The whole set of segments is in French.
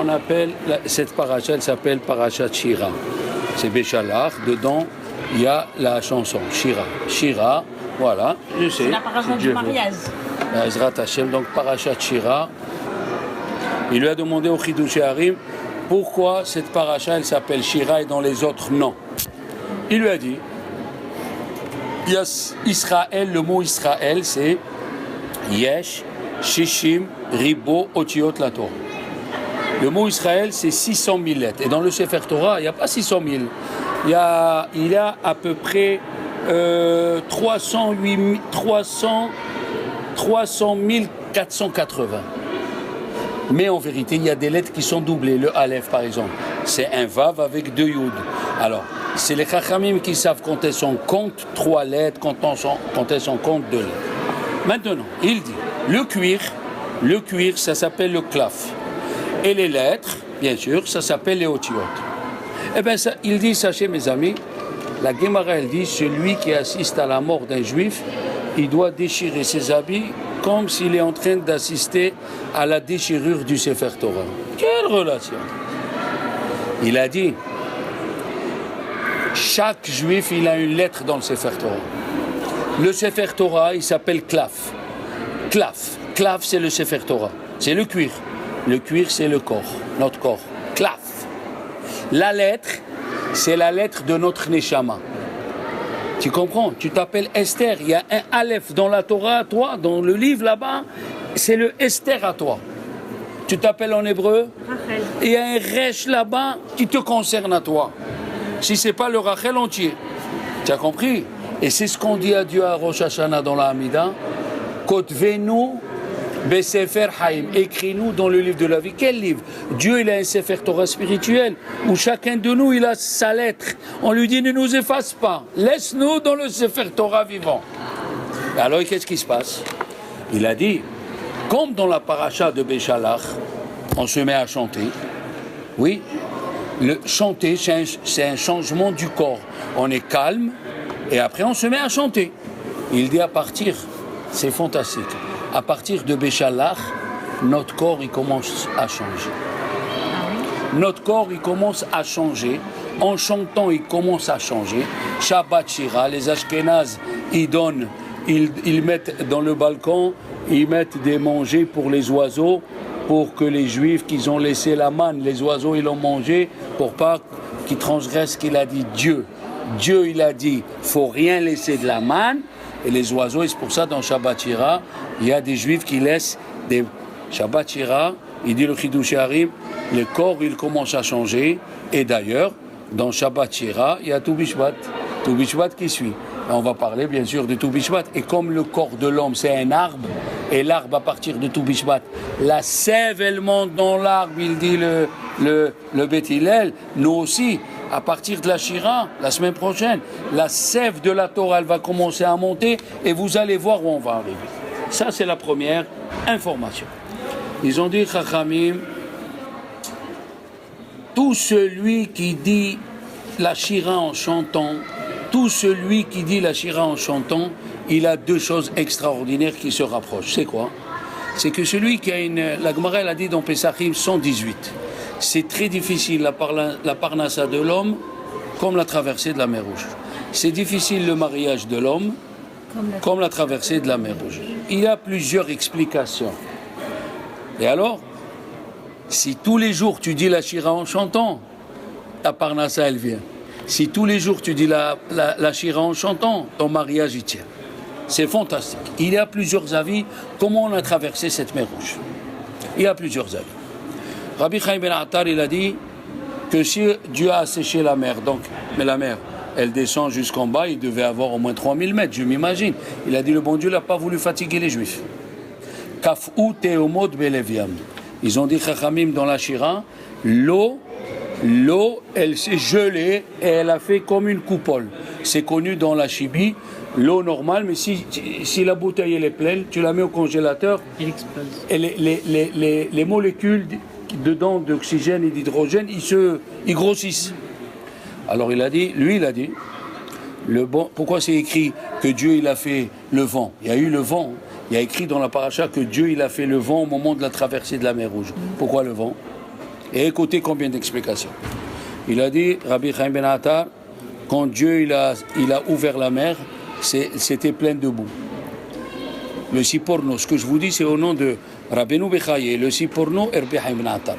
on appelle, cette paracha, elle s'appelle Parashat Shira. C'est Béchalach, dedans, il y a la chanson, Shira. Shira, voilà, je sais. C'est la paracha du mariage. Ezrat Hashem, donc Parashat Shira. Il lui a demandé au Chidush Harim pourquoi cette paracha, elle s'appelle Shira et dans les autres non. Il lui a dit, il y a Israël, le mot Israël, c'est Yesh, Shishim, Ribo, Otiot, la Torah. Le mot Israël, c'est 600 000 lettres. Et dans le Sefer Torah, il n'y a pas 600 000. Il y a à peu près 300 480. Mais en vérité, il y a des lettres qui sont doublées. Le Aleph, par exemple, c'est un Vav avec 2 Yud. Alors, c'est les Chachamim qui savent quand elles sont compte 3 lettres, quand elles sont compte 2 lettres. Maintenant, il dit, le cuir, ça s'appelle le klaf. Et les lettres, bien sûr, ça s'appelle les otiotes. Eh bien, il dit, sachez mes amis, la Gemara, elle dit, celui qui assiste à la mort d'un juif, il doit déchirer ses habits comme s'il est en train d'assister à la déchirure du Sefer Torah. Quelle relation! Il a dit, chaque juif, il a une lettre dans le Sefer Torah. Le Sefer Torah, il s'appelle Klaf. Klaf, c'est le Sefer Torah. C'est le cuir. Le cuir, c'est le corps, notre corps. Klaf. La lettre, c'est la lettre de notre Neshama. Tu comprends? Tu t'appelles Esther. Il y a un Aleph dans la Torah à toi, dans le livre là-bas, c'est le Esther à toi. Tu t'appelles en hébreu? Rachel. Il y a un Resh là-bas qui te concerne à toi. Si ce n'est pas le Rachel entier. Tu as compris? Et c'est ce qu'on dit à Dieu à Rosh Hashanah dans la Hamida. Kotvenu Besefer Haim. Écris-nous dans le livre de la vie. Quel livre? Dieu, il a un Sefer Torah spirituel où chacun de nous, il a sa lettre. On lui dit, ne nous efface pas. Laisse-nous dans le Sefer Torah vivant. Alors, qu'est-ce qui se passe? Il a dit, comme dans la paracha de Béchalach, on se met à chanter. Oui, le chanter, c'est un changement du corps. On est calme et après on se met à chanter. Il dit à partir, c'est fantastique, à partir de Béchalach, notre corps il commence à changer. Notre corps il commence à changer. En chantant, il commence à changer. Shabbat Shira, les Ashkénazes, ils mettent dans le balcon, ils mettent des manger pour les oiseaux, pour que les Juifs qui ont laissé la manne, les oiseaux ils l'ont mangé, pour pas qu'ils transgressent ce qu'il a dit Dieu. Dieu il a dit, faut rien laisser de la manne, et les oiseaux, et c'est pour ça dans Shabbat Shira, il y a des Juifs qui laissent des Shabbat Shira, il dit le Chidush Harim, le corps il commence à changer, et d'ailleurs, dans Shabbat Shira, il y a Tou Bishvat qui suit. Et on va parler bien sûr de Tou Bishvat. Et comme le corps de l'homme c'est un arbre, et l'arbre à partir de Tou Bishvat, la sève elle monte dans l'arbre, il dit le Beth Hillel, nous aussi, à partir de la Shira, la semaine prochaine, la sève de la Torah elle va commencer à monter, et vous allez voir où on va arriver. Ça c'est la première information. Ils ont dit, Chachamim, tout celui qui dit la Shira en chantant, tout celui qui dit la Shira en chantant, il a 2 choses extraordinaires qui se rapprochent. C'est quoi? C'est que celui qui a la Gemara elle a dit dans Pesachim 118, c'est très difficile la parnassa de l'homme comme la traversée de la mer Rouge. C'est difficile le mariage de l'homme comme la traversée de la mer Rouge. Il y a plusieurs explications. Et alors, si tous les jours tu dis la Shira en chantant, ta parnassa elle vient. Si tous les jours tu dis la Shira en chantant, ton mariage y tient. C'est fantastique. Il y a plusieurs avis comment on a traversé cette mer Rouge. Il y a plusieurs avis. Rabbi Chaim Ben Attar, il a dit que si Dieu a asséché la mer, mais la mer, elle descend jusqu'en bas, il devait avoir au moins 3000 mètres, je m'imagine. Il a dit le bon Dieu n'a pas voulu fatiguer les Juifs. Kaf'u teomot beleviam. Ils ont dit Chachamim dans la Shira, l'eau, elle s'est gelée et elle a fait comme une coupole. C'est connu dans la Chibi, l'eau normale, mais si la bouteille elle est pleine, tu la mets au congélateur, Il explose. et les molécules dedans d'oxygène et d'hydrogène, ils grossissent. Alors il a dit, pourquoi c'est écrit que Dieu il a fait le vent? Il y a eu le vent. Il y a écrit dans la paracha que Dieu il a fait le vent au moment de la traversée de la mer Rouge. Pourquoi le vent? Et écoutez combien d'explications. Il a dit, Rabbi Chaim Ben Attar, quand Dieu il a ouvert la mer, c'était plein de boue. Le Siporno, ce que je vous dis, c'est au nom de Rabbeinu Bechaye, le Siporno et Rabbi Chaim Ben Attar.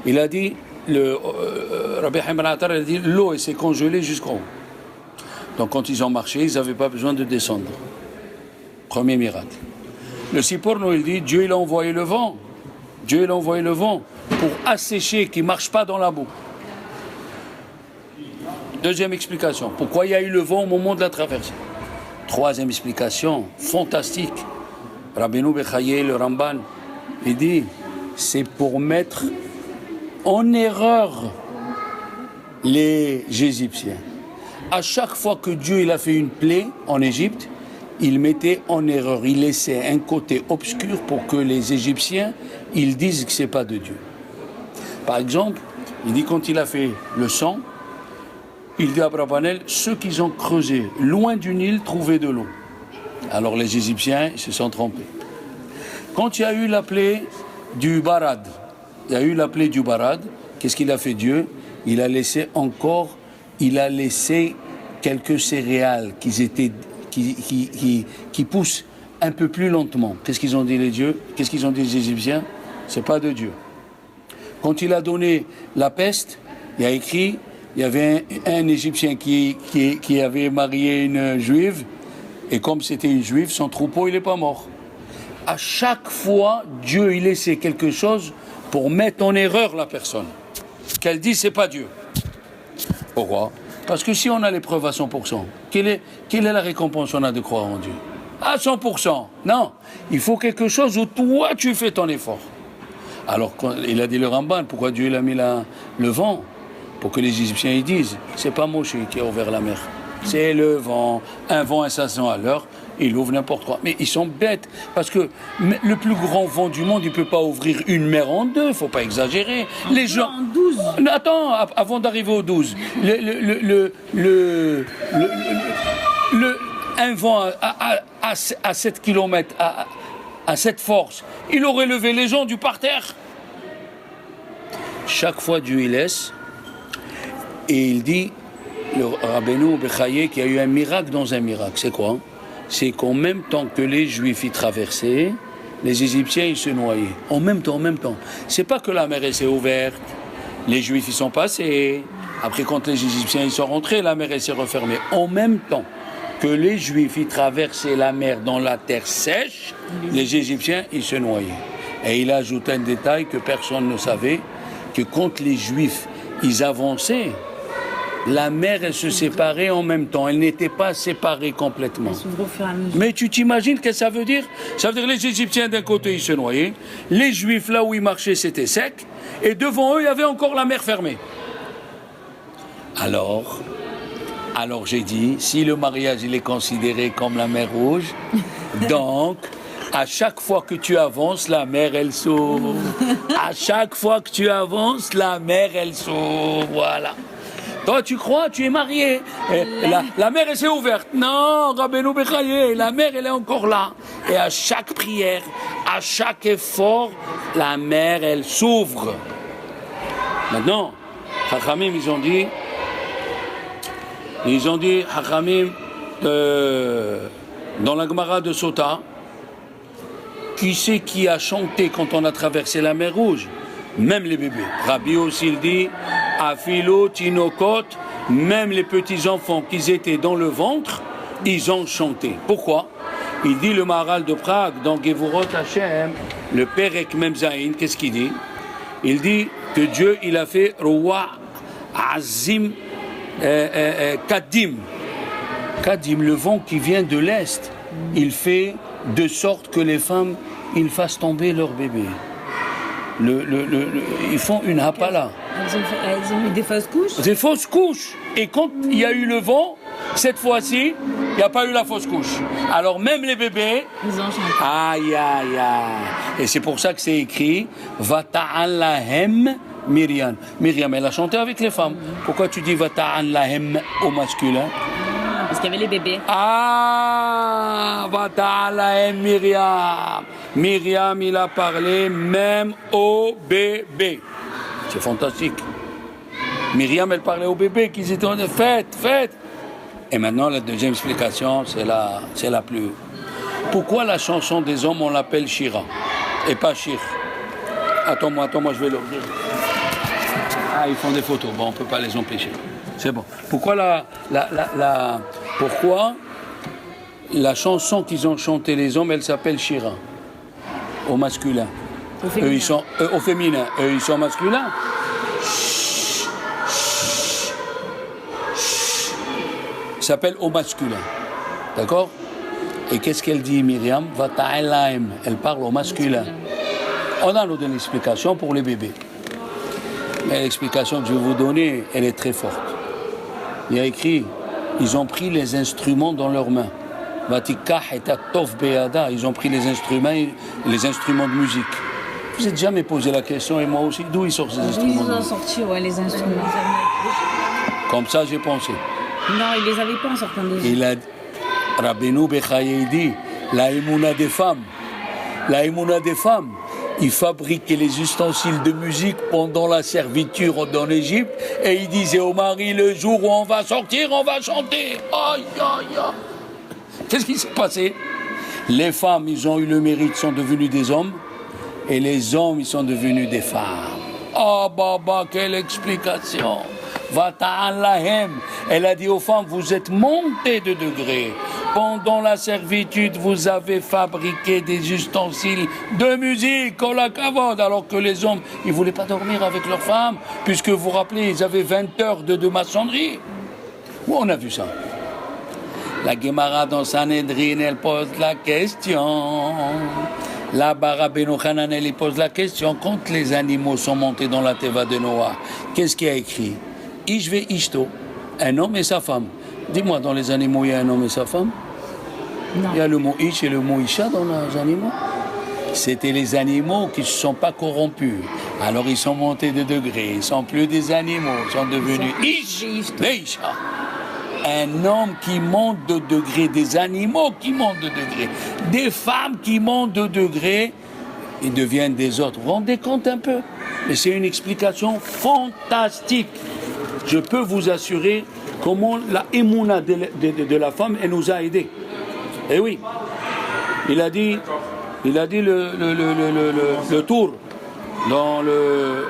Il a dit, Rabbi Chaim Ben Attar a dit, l'eau s'est congelée jusqu'en haut. Donc quand ils ont marché, ils n'avaient pas besoin de descendre. Premier miracle. Le Siporno, il dit, Dieu il a envoyé le vent. Dieu il a envoyé le vent pour assécher, qui ne marche pas dans la boue. Deuxième explication, pourquoi il y a eu le vent au moment de la traversée. Troisième explication, fantastique. Rabbeinu Bechaye, le Ramban, il dit, c'est pour mettre en erreur les Égyptiens. À chaque fois que Dieu il a fait une plaie en Égypte, il mettait en erreur, il laissait un côté obscur pour que les Égyptiens, ils disent que ce n'est pas de Dieu. Par exemple, il dit quand il a fait le sang, il dit à Abravanel, ceux qui ont creusé loin du Nil trouvaient de l'eau. Alors les Égyptiens ils se sont trompés. Quand il y a eu la plaie du Barad, qu'est-ce qu'il a fait Dieu? Il a laissé quelques céréales qui poussent un peu plus lentement. Qu'est-ce qu'ils ont dit les dieux? Qu'est-ce qu'ils ont dit les Égyptiens? C'est pas de Dieu. Quand il a donné la peste, il y a écrit, il y avait un Égyptien qui avait marié une juive, et comme c'était une juive, son troupeau, il n'est pas mort. À chaque fois, Dieu, il laissait quelque chose pour mettre en erreur la personne. Qu'elle dit, c'est pas Dieu. Pourquoi? Parce que si on a les preuves à 100%, quelle est la récompense qu'on a de croire en Dieu? À 100%. Non, il faut quelque chose où toi, tu fais ton effort. Alors, il a dit le Ramban, pourquoi Dieu il a mis le vent? Pour que les Égyptiens ils disent, c'est pas Moshe qui a ouvert la mer, c'est le vent, un vent à 500 à l'heure, il ouvre n'importe quoi. Mais ils sont bêtes, parce que le plus grand vent du monde, il peut pas ouvrir une mer en deux, faut pas exagérer. Les gens... En 12. Attends, avant d'arriver au 12, un vent à 7 km, à cette force, il aurait levé les gens du parterre. Chaque fois Dieu il laisse, et il dit, le Rabbeinu Bechaye, qu'il y a eu un miracle dans un miracle. C'est quoi? C'est qu'en même temps que les Juifs y traversaient, les Égyptiens ils se noyaient. En même temps. C'est pas que la mer elle s'est ouverte, les Juifs ils sont passés. Après quand les Égyptiens ils sont rentrés, la mer elle s'est refermée. En même temps que les Juifs ils traversaient la mer dans la terre sèche, les Égyptiens ils se noyaient. Et il ajoute un détail que personne ne savait, que quand les Juifs ils avançaient, la mer, elle se séparait en même temps. Elle n'était pas séparée complètement. Mais tu t'imagines ce que ça veut dire? Ça veut dire que les Égyptiens, d'un côté, ils se noyaient. Les Juifs, là où ils marchaient, c'était sec. Et devant eux, il y avait encore la mer fermée. Alors j'ai dit, si le mariage, il est considéré comme la mer Rouge, donc... À chaque fois que tu avances, la mer, elle s'ouvre. À chaque fois que tu avances, la mer, elle s'ouvre. Voilà. Toi, tu crois, tu es marié. La mer, elle s'est ouverte. Non, Rabbeinu Bechaye, la mer, elle est encore là. Et à chaque prière, à chaque effort, la mer, elle s'ouvre. Maintenant, Chachamim, ils ont dit, Chachamim, dans la Gemara de Sota, qui c'est qui a chanté quand on a traversé la mer Rouge? Même les bébés. Rabbi aussi il dit, Afilo, Tinokot, même les petits-enfants qui étaient dans le ventre, ils ont chanté. Pourquoi? Il dit le Maharal de Prague, dans Gevurot Hashem, le Perek Memzaïn, qu'est-ce qu'il dit? Il dit que Dieu, il a fait Roi Azim Kadim. Kadim, le vent qui vient de l'Est, il fait de sorte que les femmes, ils fassent tomber leur bébé. Ils font une hapala. Elles ont mis des fausses couches? Des fausses couches. Et quand il y a eu le vent, cette fois-ci, il n'y a pas eu la fausse couche. Alors même les bébés... Ils ont chanté. Aïe, aïe, aïe. Et c'est pour ça que c'est écrit Vata'an lahem Myriam. Myriam, elle a chanté avec les femmes. Pourquoi tu dis Vata'an lahem au masculin? Parce qu'il y avait les bébés. Ah, Vata'an lahem Myriam. Myriam, il a parlé même au bébé. C'est fantastique. Myriam, elle parlait aux bébés qu'ils étaient en fête. Et maintenant, la deuxième explication, c'est la plus... Pourquoi la chanson des hommes, on l'appelle Shira et pas Shir? Attends-moi, je vais leur dire. Ah, ils font des photos. Bon, on ne peut pas les empêcher. C'est bon. Pourquoi la chanson qu'ils ont chantée les hommes, elle s'appelle Shira au masculin. Au féminin. Eux, ils sont au féminin. Eux, ils sont masculins. Il s'appelle au masculin. D'accord? Et qu'est-ce qu'elle dit, Myriam? Vata'alaim. Elle parle au masculin. On a nous donné l'explication pour les bébés. Mais l'explication que je vais vous donner, elle est très forte. Il y a écrit, ils ont pris les instruments dans leurs mains. Vatikah et Tov Beada, ils ont pris les instruments de musique. Vous n'êtes jamais posé la question, et moi aussi, d'où ils sortent ces instruments? Ils ont sorti, ouais, les instruments. Comme ça, j'ai pensé. Non, ils les avaient pas en sortant des... Il a Rabbeinu Bechaye dit, la émouna des femmes, ils fabriquaient les ustensiles de musique pendant la servitude en Égypte et ils disaient au mari, le jour où on va sortir, on va chanter. Aïe, aïe, aïe. Qu'est-ce qui s'est passé? Les femmes, ils ont eu le mérite, sont devenus des hommes et les hommes, ils sont devenus des femmes. Oh, Baba, quelle explication! Vata'alahem. Elle a dit aux femmes, vous êtes montées de degrés. Pendant la servitude, vous avez fabriqué des ustensiles de musique, la kavod, alors que les hommes, ils ne voulaient pas dormir avec leurs femmes, puisque vous vous rappelez, ils avaient 20 heures de maçonnerie. Où on a vu ça? La Gemara dans Sanhedrin, elle pose la question. Là-bas, Rabbeinu Hanan, elle pose la question. Quand les animaux sont montés dans la Teva de Noah, qu'est-ce qu'il y a écrit? Ishve Ishto, un homme et sa femme. Dis-moi, dans les animaux, il y a un homme et sa femme? Non. Il y a le mot Ish et le mot Isha dans les animaux. C'était les animaux qui ne se sont pas corrompus. Alors ils sont montés de degrés. Ils ne sont plus des animaux. Ils sont devenus Ish et Isha. Un homme qui monte de degrés, des animaux qui montent de degrés, des femmes qui montent de degrés, ils deviennent des autres. Vous vous rendez compte un peu? Mais c'est une explication fantastique. Je peux vous assurer comment la émouna de la femme, elle nous a aidés. Eh oui, il a dit le tour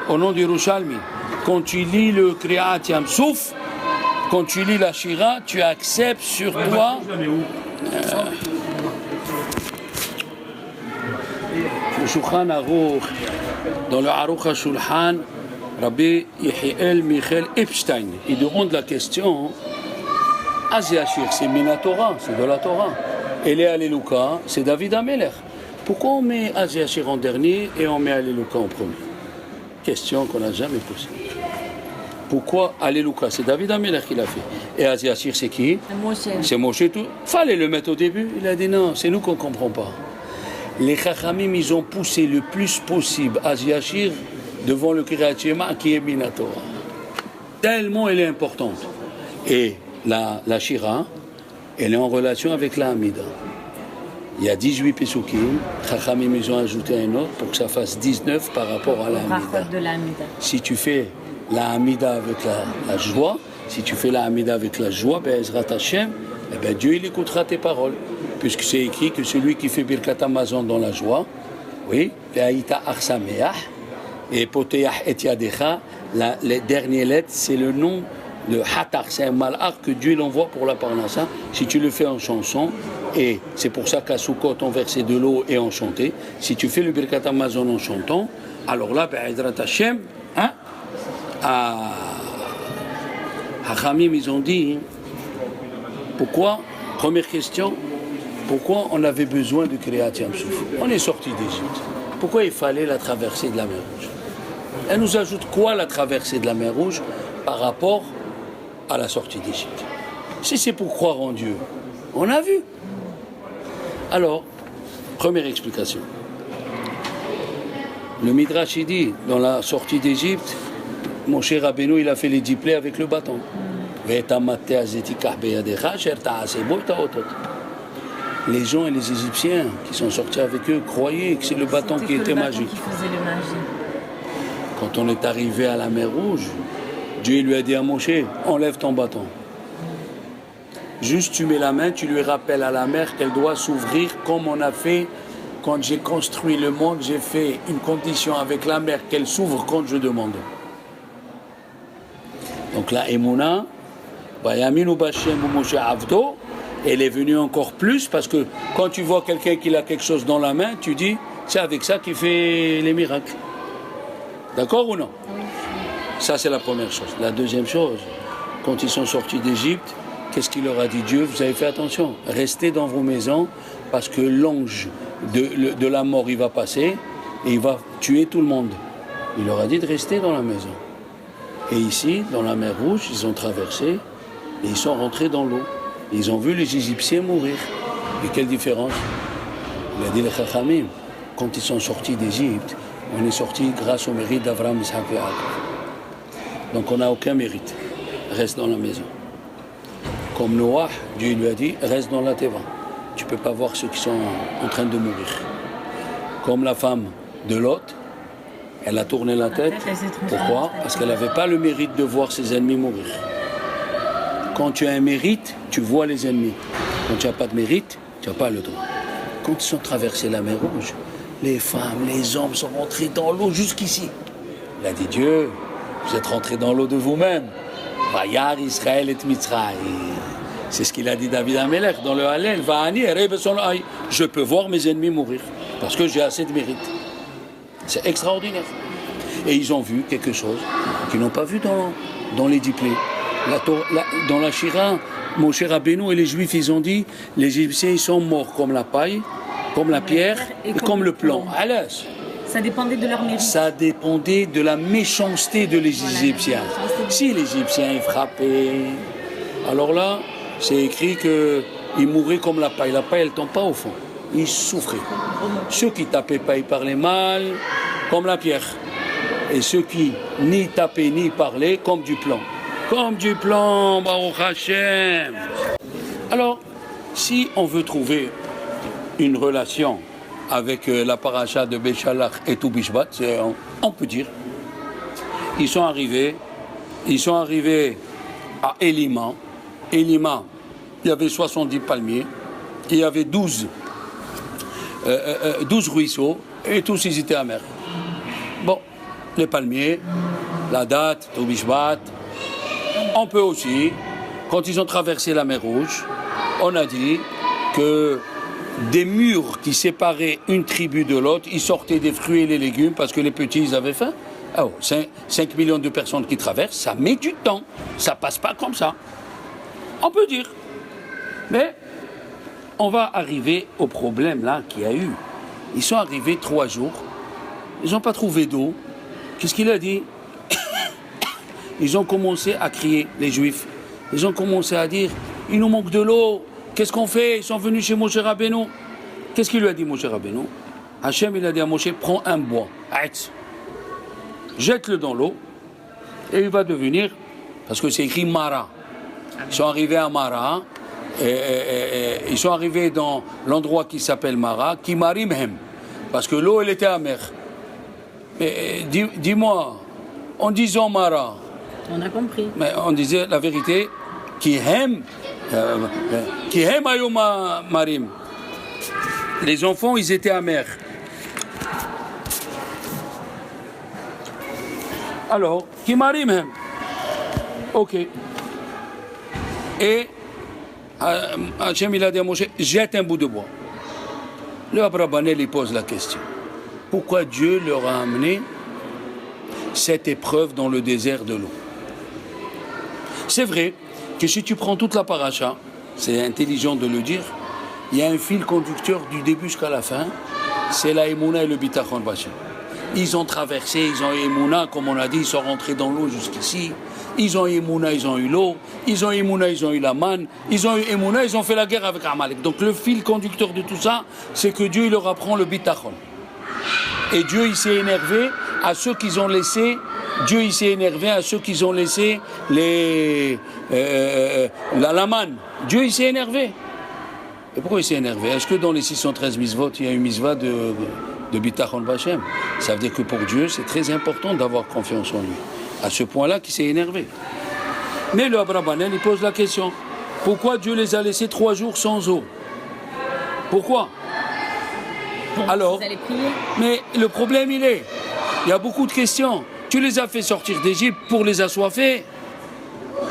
au nom du Yerushalmi. Quand tu lis le Kriyat Yam Souf, quand tu lis la Shira, tu acceptes sur toi. Le Shulchan Aruch, dans le Aruch HaShulchan, Rabbi Yehiel Michel Epstein, il demande la question. Aziashir, c'est Minatora, c'est de la Torah. Et les Alléluia, c'est David Amelech. Pourquoi on met Aziashir en dernier et on met Alléluia en premier? Question qu'on n'a jamais posée. Pourquoi Alléluia? C'est David Amelech qui l'a fait. Et Aziashir, c'est qui? C'est Moshe tout. Fallait le mettre au début. Il a dit non, c'est nous qu'on ne comprend pas. Les Chachamim, ils ont poussé le plus possible Aziashir devant le Kriyat Shema qui est Minatora. Tellement elle est importante. Et la Shira, elle est en relation avec la Hamida. Il y a 18 Pesukim, Chachamim, ils ont ajouté un autre pour que ça fasse 19 par rapport à la Hamida. Si tu fais la Hamida avec la joie, si tu fais la Hamida avec la joie, ben Ezrat Hashem, eh ben Dieu il écoutera tes paroles. Puisque c'est écrit que celui qui fait Birkat Hamazon dans la joie, oui, Ve'aïta Arsameach, et Poteach et Yadecha, les dernières lettres, c'est le nom de Hatar, c'est un malach que Dieu l'envoie pour la Parnassa. Si tu le fais en chanson, et c'est pour ça qu'à Sukkot on versait de l'eau et on chantait. Si tu fais le Birkat Hamazon en chantant, alors là, Be'ezrat Hashem, hein, Hachamim, ils ont dit, pourquoi, première question, pourquoi on avait besoin de Kriyat Yam Souf? On est sorti d'Égypte. Pourquoi il fallait la traversée de la mer Rouge? Elle nous ajoute quoi la traversée de la mer Rouge par rapport à la sortie d'Égypte? Si c'est pour croire en Dieu, on a vu. Alors, première explication. Le Midrash il dit, dans la sortie d'Égypte, mon cher Rabbeinu, il a fait les 10 plaies avec le bâton. Les gens et les Égyptiens qui sont sortis avec eux croyaient que c'est le bâton qui était magique. Quand on est arrivé à la mer Rouge, Dieu lui a dit à Moshe, enlève ton bâton. Juste tu mets la main, tu lui rappelles à la mer qu'elle doit s'ouvrir comme on a fait quand j'ai construit le monde, j'ai fait une condition avec la mer qu'elle s'ouvre quand je demande. Donc la Emouna, Bayaminu Bashem ou Moshe Avdo, elle est venue encore plus parce que quand tu vois quelqu'un qui a quelque chose dans la main, tu dis, c'est avec ça qu'il fait les miracles. D'accord ou non? Ça c'est la première chose. La deuxième chose, quand ils sont sortis d'Égypte, qu'est-ce qu'il leur a dit Dieu? Vous avez fait attention, restez dans vos maisons parce que l'ange de la mort il va passer et il va tuer tout le monde. Il leur a dit de rester dans la maison. Et ici, dans la mer Rouge, ils ont traversé et ils sont rentrés dans l'eau. Ils ont vu les Égyptiens mourir. Et quelle différence? Il a dit les Chachamim, quand ils sont sortis d'Égypte, on est sortis grâce au mérite d'Abraham, Isaac et Jacob. Donc on n'a aucun mérite. Reste dans la maison. Comme Noah, Dieu lui a dit, reste dans la Teva. Tu ne peux pas voir ceux qui sont en train de mourir. Comme la femme de Lot, elle a tourné la tête. Pourquoi? Parce qu'elle n'avait pas le mérite de voir ses ennemis mourir. Quand tu as un mérite, tu vois les ennemis. Quand tu n'as pas de mérite, tu n'as pas le droit. Quand ils sont traversés la mer Rouge, les femmes, les hommes sont rentrés dans l'eau jusqu'ici. Il a dit Dieu, vous êtes rentrés dans l'eau de vous-même. Vayar Israël et Mitzraï. C'est ce qu'il a dit David Amelech dans le Hallel. Je peux voir mes ennemis mourir parce que j'ai assez de mérite. C'est extraordinaire. Et ils ont vu quelque chose qu'ils n'ont pas vu dans les diplés. Dans la Shira, Moshe Rabbeinu et les Juifs, ils ont dit les Égyptiens, ils sont morts comme la paille, comme la pierre et comme le plomb. Ça dépendait de leur mérite. Ça dépendait de la méchanceté de les Égyptiens. Si les Égyptiens frappaient, alors là, c'est écrit qu'ils mouraient comme la paille. La paille, elle ne tombe pas au fond. Ils souffraient. Ceux qui tapaient pas, ils parlaient mal, comme la pierre. Et ceux qui ni tapaient ni parlaient, comme du plomb. Comme du plomb, Baruch Hashem. Alors, si on veut trouver une relation avec la paracha de Béchalach et Tou Bishvat, on peut dire, ils sont arrivés à Élima. Élima, il y avait 70 palmiers, il y avait 12 ruisseaux, et tous ils étaient amers. Bon, les palmiers, la date, Tou Bishvat. On peut aussi, quand ils ont traversé la mer Rouge, on a dit que des murs qui séparaient une tribu de l'autre, ils sortaient des fruits et des légumes parce que les petits, ils avaient faim. Oh, 5 millions de personnes qui traversent, ça met du temps. Ça passe pas comme ça. On peut dire. Mais on va arriver au problème là qu'il y a eu. Ils sont arrivés 3 jours. Ils n'ont pas trouvé d'eau. Qu'est-ce qu'il a dit? Ils ont commencé à crier, les Juifs. Ils ont commencé à dire, il nous manque de l'eau. Qu'est-ce qu'on fait? Ils sont venus chez Moshe Rabbeinu. Qu'est-ce qu'il lui a dit, Moshe Rabbeinu? Hachem, il a dit à Moshe, prends un bois, jette-le dans l'eau, et il va devenir, parce que c'est écrit Mara. Ils sont arrivés à Mara, et ils sont arrivés dans l'endroit qui s'appelle Mara, qui marimhem, parce que l'eau, elle était amère. Mais dis-moi, en disant Mara, on a compris. Mais on disait la vérité, qui aime Ayoma Marim. Les enfants, ils étaient amers. Alors, qui Marim hem. Ok. Et Hachem, il a dit à Moshe, jette un bout de bois. Le Abrabanel, il pose la question. Pourquoi Dieu leur a amené cette épreuve dans le désert de l'eau? C'est vrai que si tu prends toute la paracha, c'est intelligent de le dire, il y a un fil conducteur du début jusqu'à la fin, c'est la Emouna et le Bitachon Bachem. Ils ont traversé, ils ont eu Emouna, comme on a dit, ils sont rentrés dans l'eau jusqu'ici. Ils ont eu Emouna, ils ont eu l'eau. Ils ont eu Emouna, ils ont eu la manne. Ils ont eu Emouna, ils ont fait la guerre avec Amalek. Donc le fil conducteur de tout ça, c'est que Dieu il leur apprend le Bitachon. Et Dieu il s'est énervé à ceux qu'ils ont laissé. Dieu il s'est énervé à ceux qu'ils ont laissé la manne. Dieu il s'est énervé. Et pourquoi il s'est énervé? Est-ce que dans les 613 misvot, il y a une misva de de Bitachon Bachem. Ça veut dire que pour Dieu, c'est très important d'avoir confiance en lui. À ce point-là qu'il s'est énervé. Mais le Abrabanel, il pose la question. Pourquoi Dieu les a laissés 3 jours sans eau? Pourquoi? Alors, vous allez prier. mais le problème, il y a beaucoup de questions. Tu les as fait sortir d'Égypte pour les assoiffer.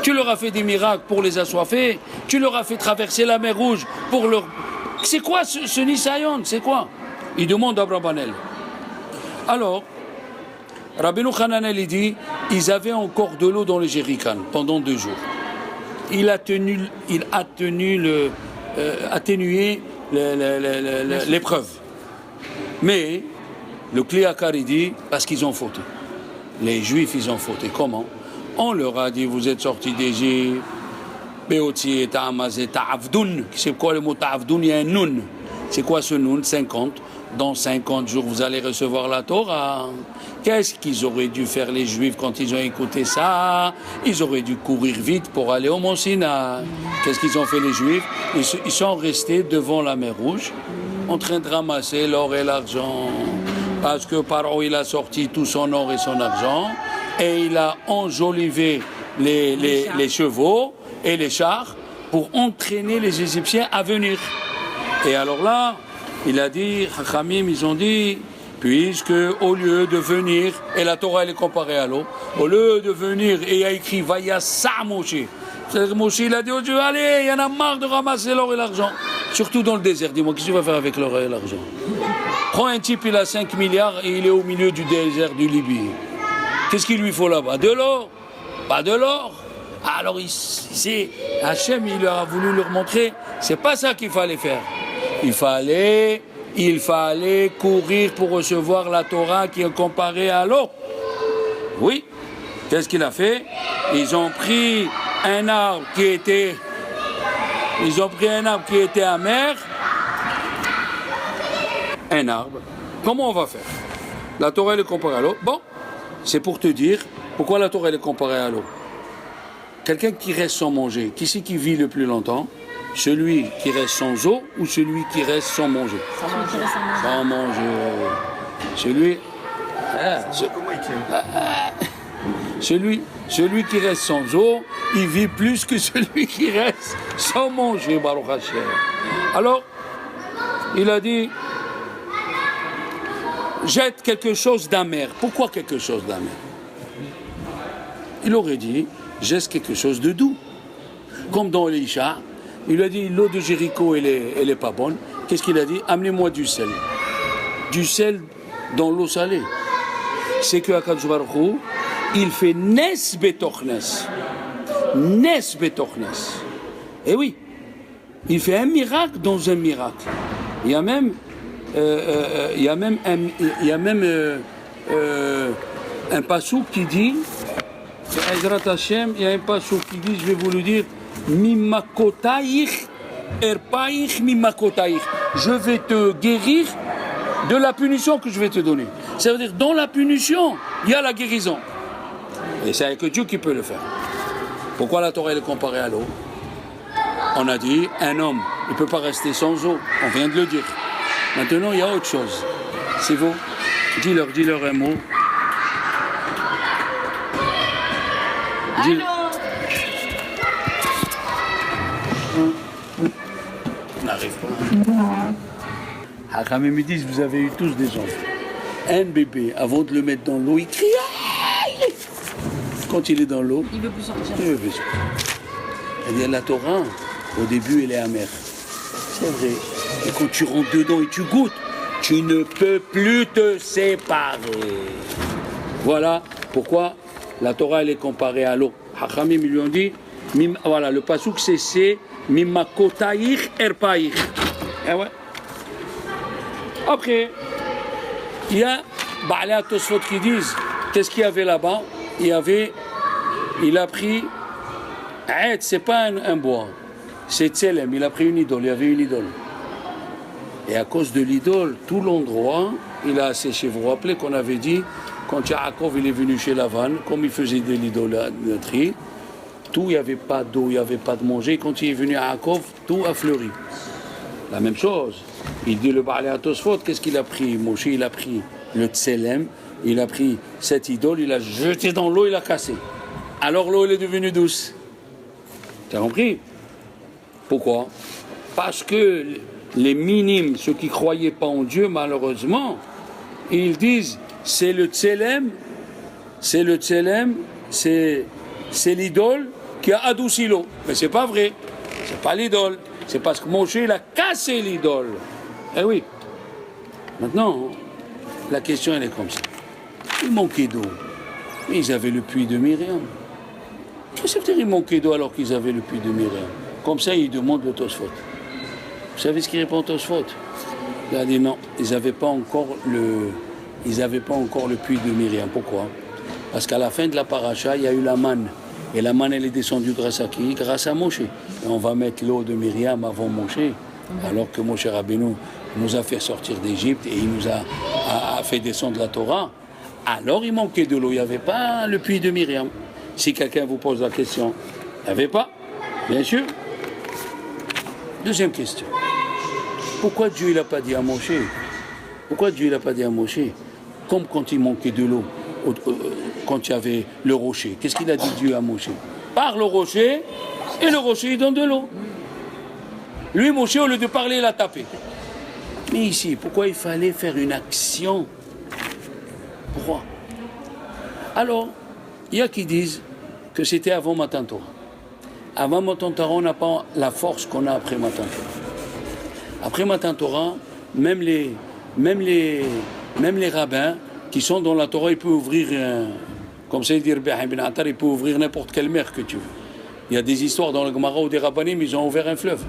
Tu leur as fait des miracles pour les assoiffer. Tu leur as fait traverser la mer Rouge pour leur... C'est quoi ce Nisayon? C'est quoi? Il demande à Abrabanel. Alors, Rabbeinu Hananel, il dit, ils avaient encore de l'eau dans le jerrycan pendant 2 jours. Il a atténué l'épreuve. Mais le Kliakar, il dit, parce qu'ils ont fauté. Les Juifs, ils ont fauté. Comment? On leur a dit, vous êtes sortis d'Égypte. Beoti et Ta'amazé Ta'avdoun. C'est quoi le mot Ta'avdoun? Il y a un nun. C'est quoi ce nun? 50. Dans 50 jours, vous allez recevoir la Torah. Qu'est-ce qu'ils auraient dû faire les Juifs quand ils ont écouté ça? Ils auraient dû courir vite pour aller au Mont Sinaï. Qu'est-ce qu'ils ont fait les Juifs? Ils sont restés devant la mer Rouge, en train de ramasser l'or et l'argent. Parce que Paro, il a sorti tout son or et son argent, et il a enjolivé les chevaux et les chars pour entraîner les Égyptiens à venir. Et alors là, il a dit, Chachamim, ils ont dit, puisque au lieu de venir, et la Torah elle est comparée à l'eau, au lieu de venir, et il y a écrit Vayassa Moshe. C'est-à-dire Moshe, il a dit aux Dieu, allez, il y en a marre de ramasser l'or et l'argent. Surtout dans le désert. Dis-moi, qu'est-ce que tu vas faire avec l'or et l'argent? Prends un type, il a 5 milliards et il est au milieu du désert du Libye. Qu'est-ce qu'il lui faut là-bas? De l'or? Pas de l'or. Alors, Hachem, il a voulu leur montrer, c'est pas ça qu'il fallait faire. Il fallait courir pour recevoir la Torah qui est comparée à l'eau. Oui. Qu'est-ce qu'il a fait? Ils ont pris un arbre qui était amer. Un arbre. Comment on va faire? La Torah elle est comparée à l'eau. Bon, c'est pour te dire pourquoi la Torah elle est comparée à l'eau. Quelqu'un qui reste sans manger, qui c'est qui vit le plus longtemps? Celui qui reste sans eau ou celui qui reste sans manger? Sans manger. Celui qui reste sans eau, il vit plus que celui qui reste sans manger, Baruch Hashem. Alors, il a dit, jette quelque chose d'amer. Pourquoi quelque chose d'amer? Il aurait dit, jette quelque chose de doux. Comme dans Elisha, il a dit, l'eau de Jéricho, elle est pas bonne. Qu'est-ce qu'il a dit? Amenez-moi du sel. Du sel dans l'eau salée. C'est que Akadosh Baruch Hu, il fait nes betochnes. Nes betochnes. Et oui, il fait un miracle dans un miracle. Il y a même un passouk qui dit, Ezrat Hashem, il y a un passouk qui dit, je vais vous le dire, Mimakotaïch, erpaïch mimakotaïch. Je vais te guérir de la punition que je vais te donner. Ça veut dire, dans la punition, il y a la guérison. Et c'est que Dieu qui peut le faire. Pourquoi la Torah est comparée à l'eau? On a dit, un homme, il ne peut pas rester sans eau. On vient de le dire. Maintenant, il y a autre chose. C'est vous. Dis-leur un mot. Allô? On n'arrive pas. Quand même, ils disent, vous avez eu tous des enfants. Un bébé, avant de le mettre dans l'eau, il crie. Quand il est dans l'eau, Il veut plus sortir. il veut plus sortir. C'est-à-dire, la Torah, au début, elle est amère. C'est vrai. Et quand tu rentres dedans et tu goûtes, tu ne peux plus te séparer. Voilà pourquoi la Torah, elle est comparée à l'eau. Hachamim, ils lui ont dit, voilà, le passouk, c'est Mimakotaïch erpaïch. Eh ouais. Après, il y a Ba'alei Tosfot qui disent, qu'est-ce qu'il y avait là-bas? Il a pris, c'est pas un bois, c'est Tselem, il a pris une idole, il y avait une idole. Et à cause de l'idole, tout l'endroit, il a asséché. Vous vous rappelez qu'on avait dit, quand Yaakov il est venu chez Lavan, comme il faisait de l'idolâtrie, tout, il n'y avait pas d'eau, il n'y avait pas de manger. Quand il est venu à Yaakov, tout a fleuri. La même chose. Il dit le Baalé Atosfot, qu'est-ce qu'il a pris? Moshe, il a pris le Tselem, il a pris cette idole, il a jeté dans l'eau, il a cassé. Alors l'eau, elle est devenue douce. Tu as compris? Pourquoi? Parce que les minimes, ceux qui ne croyaient pas en Dieu, malheureusement, ils disent c'est le Tselem, c'est l'idole qui a adouci l'eau. Mais c'est pas vrai, c'est pas l'idole. C'est parce que Moshe, il a cassé l'idole. Eh oui. Maintenant, la question, elle est comme ça. Il manquait d'eau. Mais ils avaient le puits de Myriam. Qu'est-ce que ça veut dire ils manquaient d'eau alors qu'ils avaient le puits de Myriam? Comme ça, ils demandent le Tosfot. Vous savez ce qu'il répond au Tosfot? Il a dit non, ils n'avaient pas encore le puits de Myriam. Pourquoi? Parce qu'à la fin de la paracha, il y a eu la manne. Et la manne, elle est descendue grâce à qui? Grâce à Moshe. Et on va mettre l'eau de Myriam avant Moshe. Alors que Moshe Rabbeinu nous a fait sortir d'Égypte et il nous a fait descendre la Torah. Alors il manquait de l'eau. Il n'y avait pas le puits de Myriam. Si quelqu'un vous pose la question, il n'y avait pas? Bien sûr. Deuxième question. Pourquoi Dieu n'a pas dit à Moshe? Pourquoi Dieu n'a pas dit à Moshe? Comme quand il manquait de l'eau. Quand il y avait le rocher. Qu'est-ce qu'il a dit Dieu à Moshe? Parle au rocher, et le rocher il donne de l'eau. Lui, Moshe, au lieu de parler, il a tapé. Mais ici, pourquoi il fallait faire une action? Pourquoi? Alors, il y a qui disent que c'était avant Matan Torah. Avant Matan Torah, on n'a pas la force qu'on a après Matan Torah. Après Matan Torah, même les rabbins qui sont dans la Torah, ils peuvent ouvrir, comme ça dit Rabbi Ibn Attar, ils peuvent ouvrir n'importe quelle mer que tu veux. Il y a des histoires dans le Gemara où des rabbanim, ils ont ouvert un fleuve.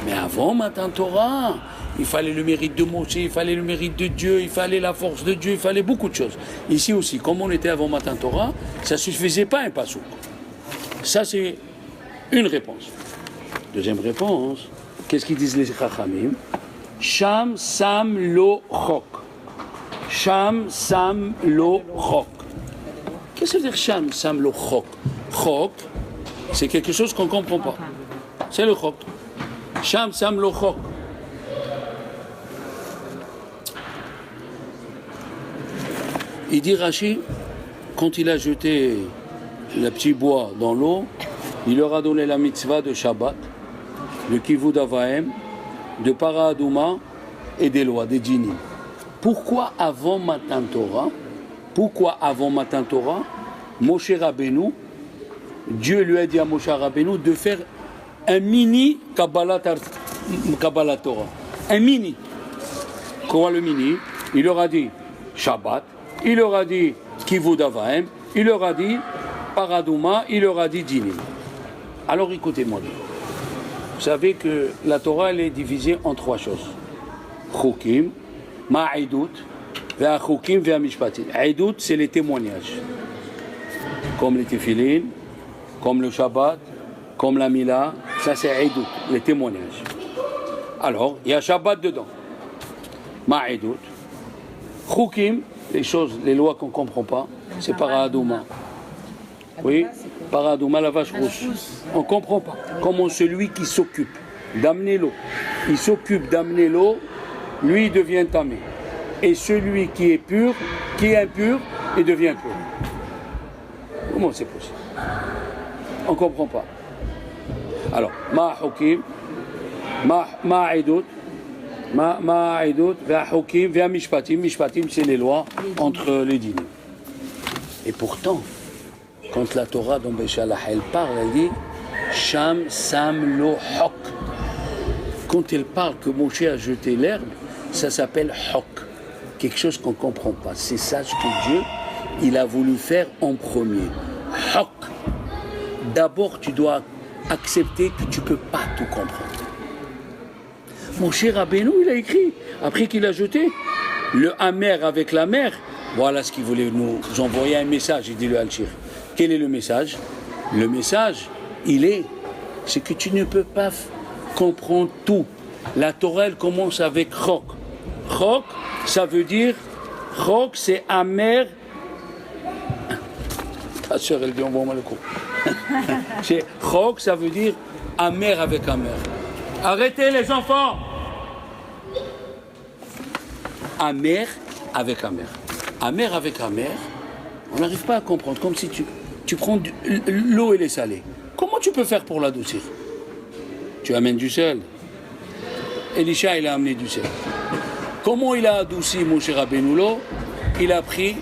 Mais avant Matan Torah, il fallait le mérite de Moshe, il fallait le mérite de Dieu, il fallait la force de Dieu, il fallait beaucoup de choses. Ici aussi, comme on était avant Matan Torah, ça ne suffisait pas un pasouk. Ça, c'est une réponse. Deuxième réponse, qu'est-ce qu'ils disent les Chachamim? Sham Sam Lo Chok. Sham Sam Lo Chok. Qu'est-ce que ça veut dire Sham Sam Lo Chok? Chok, c'est quelque chose qu'on ne comprend pas. C'est le Chok. Sham Sam Lo Chok. Il dit Rashi, quand il a jeté le petit bois dans l'eau, il leur a donné la mitzvah de Shabbat, de Kivud Avaim, de Para Aduma et des lois, des dînis. Pourquoi avant Matan Torah, Moshe Rabbeinu, Dieu lui a dit à Moshe Rabbeinu de faire un mini Kabbalah Torah. Un mini. Quoi le mini? Il leur a dit Shabbat, il leur a dit Kivud Avaim, il leur a dit Paraduma, il leur a dit Dini. Alors écoutez-moi. Vous savez que la Torah elle est divisée en trois choses. Chukim, Ma'idut, Ve'achukim, Ve'amishpatim. Aidut, c'est les témoignages. Comme les Tefillin, comme le Shabbat, comme la Mila, ça c'est Aidut, les témoignages. Alors, il y a Shabbat dedans. Ma'idut. Chukim, les choses, les lois qu'on ne comprend pas, c'est Paradouma. Oui, Paradouma, la vache rousse. On ne comprend pas. Comment celui qui s'occupe d'amener l'eau, il s'occupe d'amener l'eau, lui devient tamé. Et celui qui est pur, qui est impur, il devient pur. Comment c'est possible? On ne comprend pas. Alors, Ma'ahukim, Ma'idut, Ma'idut, Ve'ahukim, Ve'amishpatim. Mishpatim, c'est les lois entre les dîners. Et pourtant, quand la Torah dans Béchalah, elle parle, elle dit Sham Sam Lo Hok. Quand elle parle que Moshe a jeté l'herbe, ça s'appelle Hok. Quelque chose qu'on ne comprend pas. C'est ça ce que Dieu, il a voulu faire en premier. Hok. D'abord, tu dois accepter que tu ne peux pas tout comprendre. Moshe Rabbeinu, il a écrit, après qu'il a jeté le amer avec la mer, voilà ce qu'il voulait nous envoyer un message, il dit le Al-Shir. Quel est le message? Le message, c'est que tu ne peux pas comprendre tout. La Torah, elle commence avec Chok. Chok, ça veut dire, Chok, c'est amer. Ta soeur, elle dit, on voit mal le coup. Chok, ça veut dire amer avec amer. Arrêtez les enfants. Amer avec amer. Amer avec amer, on n'arrive pas à comprendre. Comme si tu prends l'eau, elle est salée. Comment tu peux faire pour l'adoucir? Tu amènes du sel. Elisha, il a amené du sel. Comment il a adouci Moshe Rabbeinu l'eau? Il a pris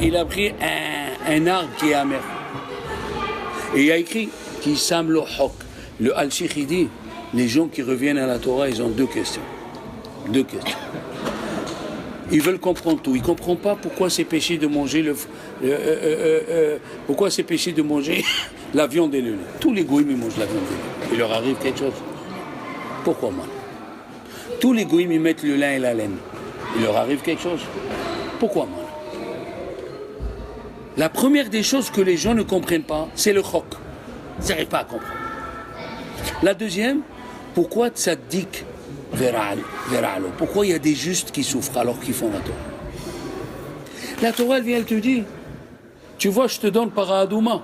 un arbre qui est amer. Et il y a écrit qui sam lo hok. Le Al-Sheikh, il dit, les gens qui reviennent à la Torah, ils ont deux questions. Deux questions. Ils veulent comprendre tout. Ils ne comprennent pas pourquoi c'est péché de manger pourquoi c'est péché de manger la viande et le lait. Tous les goïms, ils mangent la viande et le lait. Il leur arrive quelque chose. Pourquoi moi? Tous les goïms, ils mettent le lin et la laine. Il leur arrive quelque chose. Pourquoi moi? La première des choses que les gens ne comprennent pas, c'est le chok. Ils n'arrivent pas à comprendre. La deuxième, pourquoi tzaddik veralo? Pourquoi il y a des justes qui souffrent alors qu'ils font la Torah? La Torah, elle vient, elle te dit, tu vois, je te donne Paradouma.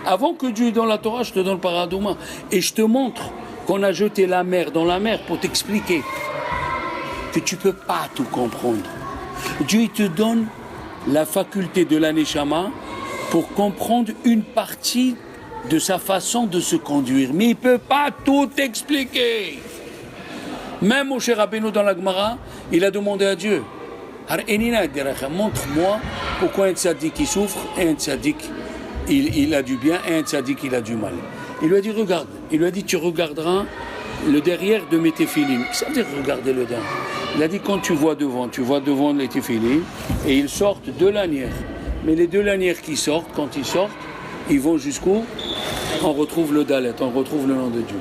Avant que Dieu donne la Torah, je te donne Paradouma. Et je te montre qu'on a jeté la mer dans la mer pour t'expliquer que tu ne peux pas tout comprendre. Dieu, il te donne la faculté de l'aneshama pour comprendre une partie de sa façon de se conduire. Mais il ne peut pas tout expliquer. Même Moshe Rabbeinu dans la Gemara, il a demandé à Dieu, montre-moi pourquoi un tzaddik il souffre et un tzaddik il a du bien et un tzaddik il a du mal. Il lui a dit regarde, il lui a dit tu regarderas le derrière de mes téphilines. Ça veut dire regarder le derrière. Il a dit quand tu vois devant les téphilines et ils sortent deux lanières. Mais les deux lanières qui sortent, quand ils sortent, ils vont jusqu'où? On retrouve le dalet, on retrouve le nom de Dieu.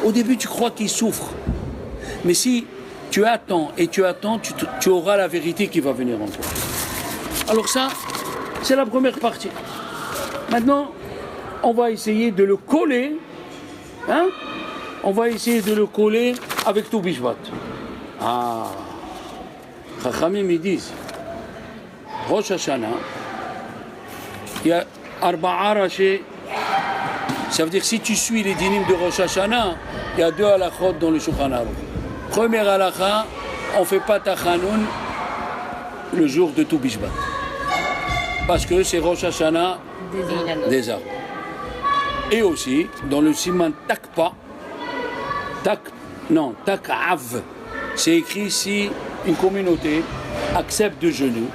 Au début tu crois qu'il souffre. Mais si tu attends et tu attends, tu auras la vérité qui va venir en toi. Alors ça, c'est la première partie. Maintenant, on va essayer de le coller. Hein? On va essayer de le coller avec tout Bishvat. Ah, Chachamim ils disent, Rosh Hashanah, il y a Arba'a Raché. Ça veut dire si tu suis les dynimes de Rosh Hashanah, il y a deux halachot dans le Shulchan Aruch. Première halakha, on ne fait pas tachanoun le jour de tout Bishvat. Parce que c'est Rosh Hashanah des arbres. Et aussi, dans le siman takpa, takav, c'est écrit si une communauté accepte de jeûner,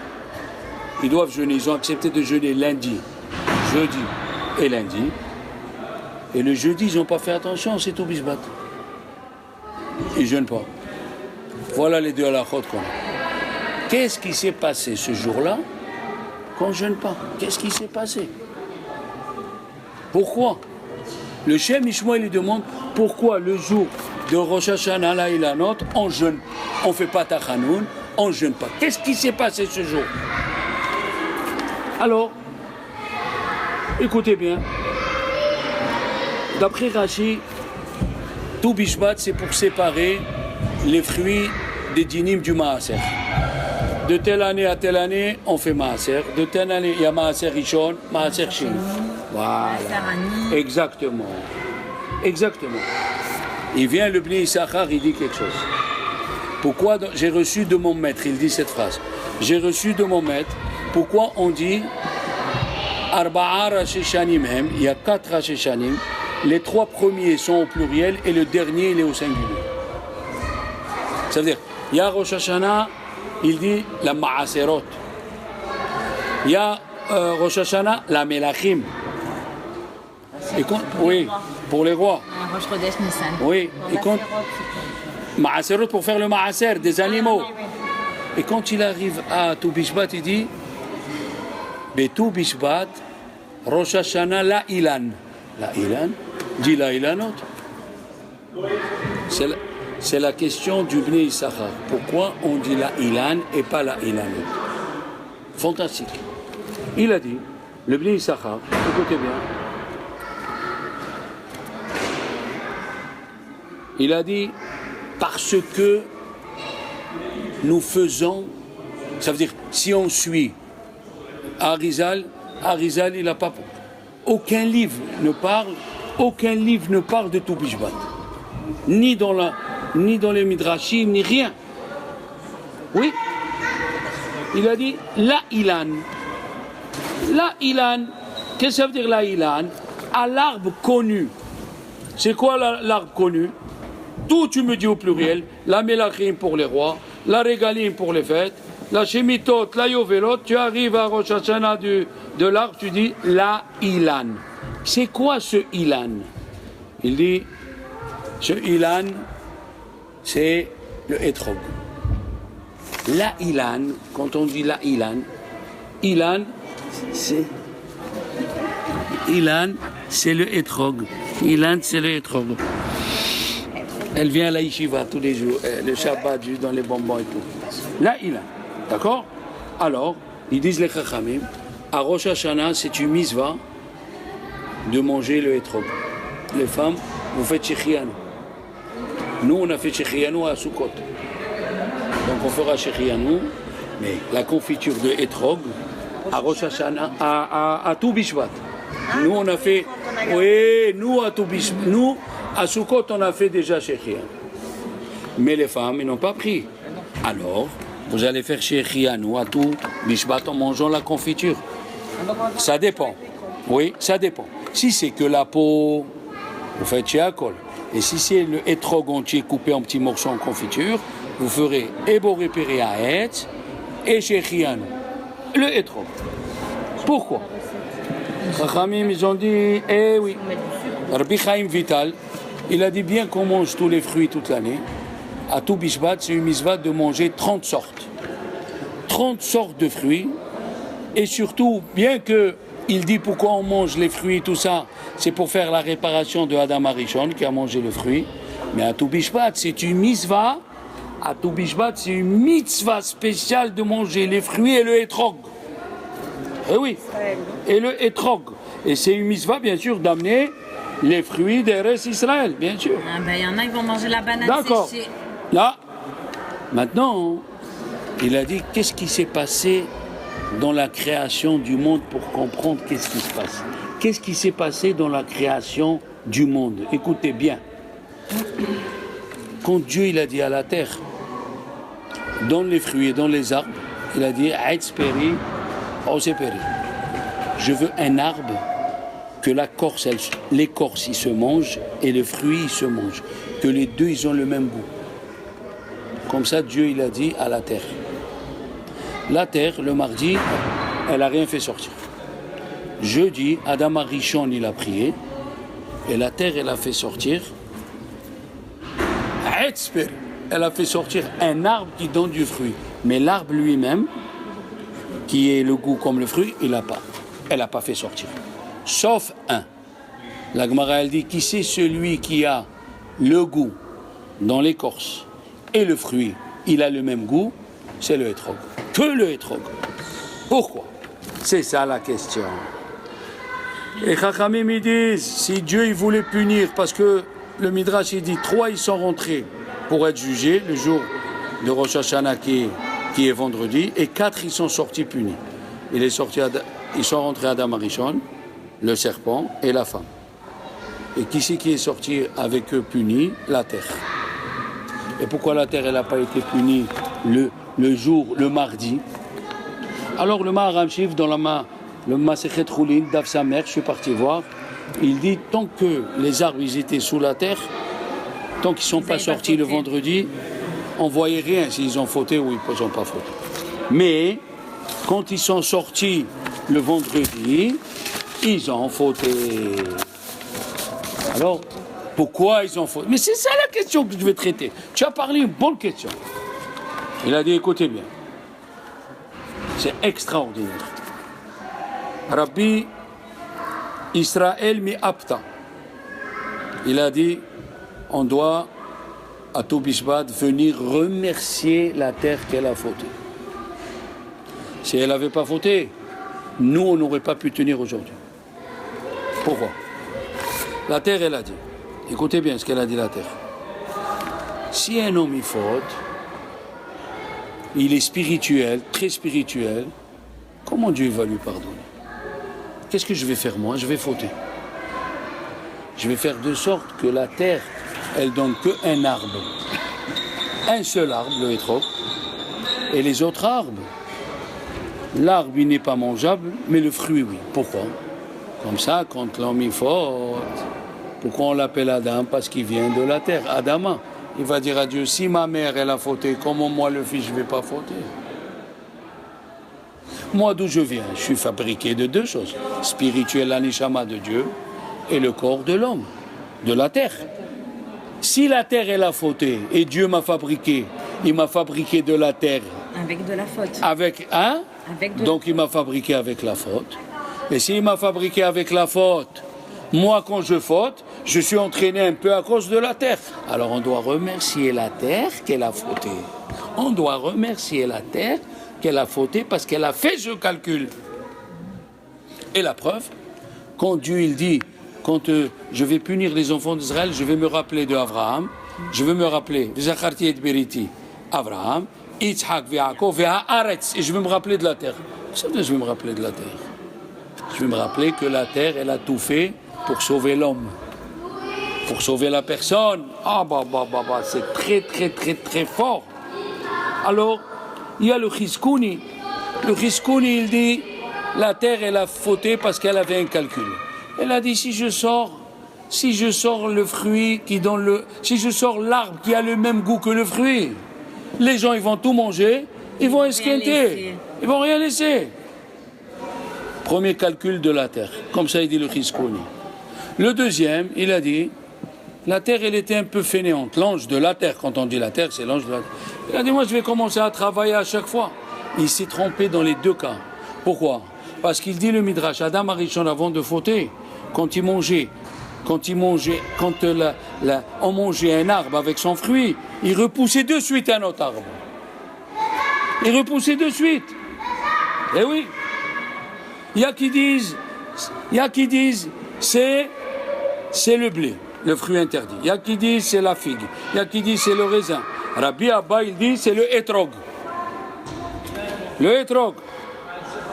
ils doivent jeûner, ils ont accepté de jeûner lundi, jeudi et lundi, et le jeudi, ils n'ont pas fait attention, c'est tout Bishvat. Ils ne jeûnent pas. Voilà les deux halakhot qu'on a. Qu'est-ce qui s'est passé ce jour-là qu'on ne jeûne pas? Qu'est-ce qui s'est passé? Pourquoi? Le Shem Ishmael lui demande pourquoi le jour de Rosh Hashanah, là il a note, on jeûne, on ne fait pas tachanoun, on ne jeûne pas. Qu'est-ce qui s'est passé ce jour? Alors, écoutez bien. D'après Rashi, tout Bishvat, c'est pour séparer les fruits des dynimes du Maaser. De telle année à telle année, on fait Maaser. De telle année, il y a Maaser Rishon, Maaser Sheni. Voilà. Exactement. Exactement. Il vient le Bnei Issachar, il dit quelque chose. Pourquoi j'ai reçu de mon maître, il dit cette phrase. J'ai reçu de mon maître, pourquoi on dit Arba'a Rashi Shanim Hem, il y a 4 Rashi Shanim. Les 3 premiers sont au pluriel et le dernier il est au singulier. Ça veut dire, il y a Rosh Hashanah, il dit la Ma'aserot. Il y a Rosh Hashanah, la Melachim. Oui, pour les rois. Rosh Chodesh Nissan. Oui, et quand Ma'aserot pour faire le Ma'aser, des animaux. Et quand il arrive à Tou Bishvat, il dit Betou Bishvat, Rosh Hashanah, la Ilan. La Ilan, dit la Ilanot. C'est la question du Bnei Issachar. Pourquoi on dit la Ilan et pas la Ilanot? Fantastique. Il a dit, le Bnei Issachar, écoutez bien, il a dit, parce que nous faisons, ça veut dire, si on suit Arizal, il n'a pas... Aucun livre ne parle de tout Bishvat. ni dans les midrashim, ni rien. Oui. Il a dit la ilan. La ilan, qu'est-ce que ça veut dire la ilan? À l'arbre connu. C'est quoi l'arbre connu? Tout tu me dis au pluriel. La melachim pour les rois, la régalim pour les fêtes, la shemitot, la yovelot. Tu arrives à Rosh Hashanah de l'arbre, tu dis la ilan. C'est quoi ce ilan? Il dit ce ilan, c'est le etrog. La ilan, quand on dit la ilan, c'est le etrog. Ilan, c'est le etrog. Elle vient à la yeshiva tous les jours, le Shabbat, juste dans les bonbons et tout. La ilan, d'accord? Alors, ils disent les chachamim, à Rosh Hashanah, c'est une misva de manger le etrog. Les femmes, vous faites shechianu. Nous, on a fait shechianu à Sukkot. Donc on fera shechianu, mais la confiture de etrog à Rosh Hashanah, à Tou Bishvat. Nous on a fait, oui, nous à Tou Bishvat, nous à Sukkot on a fait déjà shechianu. Mais les femmes ils n'ont pas pris. Alors vous allez faire shechianu à Tou Bishvat en mangeant la confiture. Ça dépend. Oui, ça dépend. Si c'est que la peau, vous faites sheakol. Et si c'est le etrog entier coupé en petits morceaux en confiture, vous ferez Eboré Péré Haetz et Shechianu. Le etrog. Pourquoi? Chachamim, ils ont dit, eh oui. Rabbi Chaim Vital, il a dit bien qu'on mange tous les fruits toute l'année. À Tou Bishvat, c'est une misva de manger 30 sortes. 30 sortes de fruits. Et surtout, bien que il dit pourquoi on mange les fruits, tout ça, c'est pour faire la réparation de Adam Arishon qui a mangé le fruit. Mais à Tou Bishvat, c'est une misva. À Tou Bishvat, c'est une mitzvah spéciale de manger les fruits et le etrog. Eh oui, et le etrog. Et c'est une mitzvah, bien sûr, d'amener les fruits d'Eretz Israël, bien sûr. Ah ben, y en a, ils vont manger la banane D'accord. séchée. Là, maintenant, il a dit qu'est-ce qui s'est passé dans la création du monde pour comprendre qu'est-ce qui se passe. Qu'est-ce qui s'est passé dans la création du monde? Écoutez bien. Quand Dieu il a dit à la terre, dans les fruits et dans les arbres, il a dit Aetzperi, Oseperi. Je veux un arbre que l'écorce il se mange et le fruit il se mange. Que les deux ils ont le même goût. Comme ça Dieu il a dit à la terre. La terre, le mardi, elle n'a rien fait sortir. Jeudi, Adam Arishon il a prié et la terre elle a fait sortir. Elle a fait sortir un arbre qui donne du fruit. Mais l'arbre lui-même, qui est le goût comme le fruit, il n'a pas. Elle n'a pas fait sortir. Sauf un. La Gemara, elle dit, qui c'est celui qui a le goût dans l'écorce et le fruit, il a le même goût, c'est le etrog. Que le etrog. Pourquoi? C'est ça la question. Et Chachamim, ils disent, si Dieu il voulait punir, parce que le Midrash, il dit, 3 ils sont rentrés pour être jugés le jour de Rosh Hashanah qui est vendredi, et 4 ils sont sortis punis. Ils sont rentrés Adam Arishon, le serpent et la femme. Et qui c'est qui est sorti avec eux puni? La terre. Et pourquoi la terre elle n'a pas été punie le mardi? Alors le Maharam Shif dans le Masechet Choulin, Daf Samer, je suis parti voir, il dit tant que les arbres ils étaient sous la terre, tant qu'ils ne sont pas sortis le vendredi, on ne voyait rien s'ils ont fauté ou ils n'ont pas fauté. Mais quand ils sont sortis le vendredi, ils ont fauté. Alors, pourquoi ils ont fauté? Mais c'est ça la question que je vais traiter. Tu as parlé une bonne question. Il a dit, écoutez bien. C'est extraordinaire. Rabbi Israël mi apta. Il a dit, on doit à Tou Bishvat venir remercier la terre qu'elle a fauté. Si elle n'avait pas fauté, nous on n'aurait pas pu tenir aujourd'hui. Pourquoi? La terre elle a dit, écoutez bien ce qu'elle a dit la terre. Si un homme il faute, il est spirituel, très spirituel, comment Dieu va lui pardonner? Qu'est-ce que je vais faire moi? Je vais fauter. Je vais faire de sorte que la terre, elle donne qu'un arbre. Un seul arbre, le hétrog. Et les autres arbres, l'arbre il n'est pas mangeable, mais le fruit oui. Pourquoi? Comme ça, quand l'homme il faute, pourquoi on l'appelle Adam? Parce qu'il vient de la terre, Adama. Il va dire à Dieu, si ma mère elle a fauté, comment moi le fils je ne vais pas fauter? Moi d'où je viens? Je suis fabriqué de deux choses, spirituel, l'anishama de Dieu, et le corps de l'homme, de la terre. Si la terre elle a fauté, et Dieu m'a fabriqué, il m'a fabriqué de la terre. Avec de la faute. Avec, hein? Donc il m'a fabriqué avec la faute. Et s'il m'a fabriqué avec la faute, moi quand je faute, je suis entraîné un peu à cause de la terre. Alors on doit remercier la terre qu'elle a fauté. On doit remercier la terre qu'elle a fauté parce qu'elle a fait ce calcul. Et la preuve, quand Dieu il dit, quand je vais punir les enfants d'Israël, je vais me rappeler de Abraham, je vais me rappeler de Zacharti et de Beriti, Abraham, Yitzhak, Yaakov, Haaretz, et je vais me rappeler de la terre. Ça veut dire je vais me rappeler de la terre. Je vais me rappeler que la terre, elle a tout fait pour sauver l'homme, pour sauver la personne. Ah c'est très très très très fort. Alors, il y a le Chizkouni. Le Chizkouni, il dit, la terre, elle a fauté parce qu'elle avait un calcul. Elle a dit, si je sors le fruit qui donne si je sors l'arbre qui a le même goût que le fruit, les gens, ils vont tout manger, ils vont esquinter, ils vont rien laisser. Premier calcul de la terre. Comme ça, il dit le Chizkouni. Le deuxième, il a dit, la terre, elle était un peu fainéante. L'ange de la terre, quand on dit la terre, c'est l'ange de la terre. Il a dit, moi, je vais commencer à travailler à chaque fois. Il s'est trompé dans les deux cas. Pourquoi? Parce qu'il dit le Midrash, Adam Arishon, avant de fauter, quand on mangeait un arbre avec son fruit, il repoussait de suite un autre arbre. Il repoussait de suite. Eh oui. Il y a qui disent, c'est le blé, le fruit interdit. Il y a qui disent, c'est la figue. Il y a qui disent, c'est le raisin. Rabbi Abba, il dit, c'est le hétrog. Le hétrog.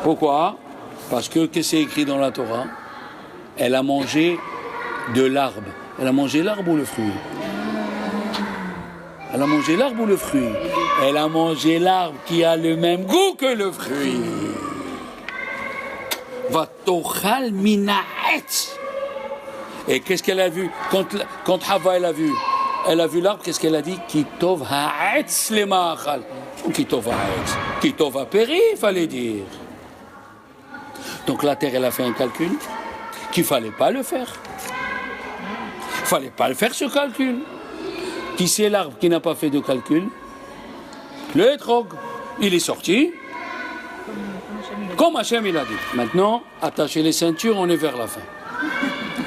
Pourquoi? Parce que, qu'est-ce qui est écrit dans la Torah? Elle a mangé de l'arbre. Elle a mangé l'arbre ou le fruit? Elle a mangé l'arbre ou le fruit? Elle a mangé l'arbre qui a le même goût que le fruit. Vatochal minaetz. Et qu'est-ce qu'elle a vu? Quand Hava elle a vu l'arbre, qu'est-ce qu'elle a dit? Kitov ha'etz le ma'achal. Kitov ha'etz. Kitov ha'peri, il fallait dire. Donc la terre, elle a fait un calcul qu'il ne fallait pas le faire. Il ne fallait pas le faire, ce calcul. Qui c'est l'arbre qui n'a pas fait de calcul? Le hétrog. Il est sorti. Comme Hachem il a dit. Maintenant, attachez les ceintures, on est vers la fin.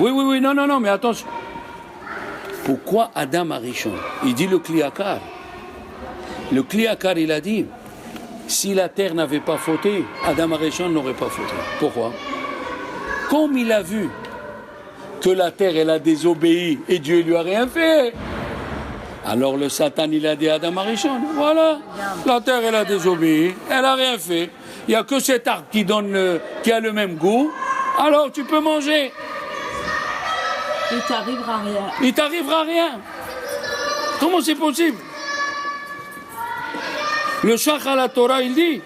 Oui, non, mais attention. Pourquoi Adam Arishon? Il dit le Kliakar. Le Kliakar, il a dit, si la terre n'avait pas fauté, Adam Arishon n'aurait pas fauté. Pourquoi? Comme il a vu que la terre, elle a désobéi et Dieu lui a rien fait, alors le Satan, il a dit à Adam Arishon, voilà, la terre, elle a désobéi, elle a rien fait. Il n'y a que cet arbre qui a le même goût, alors tu peux manger. Il t'arrivera rien. Il t'arrivera rien. Comment c'est possible? Le Shach à la Torah, il dit,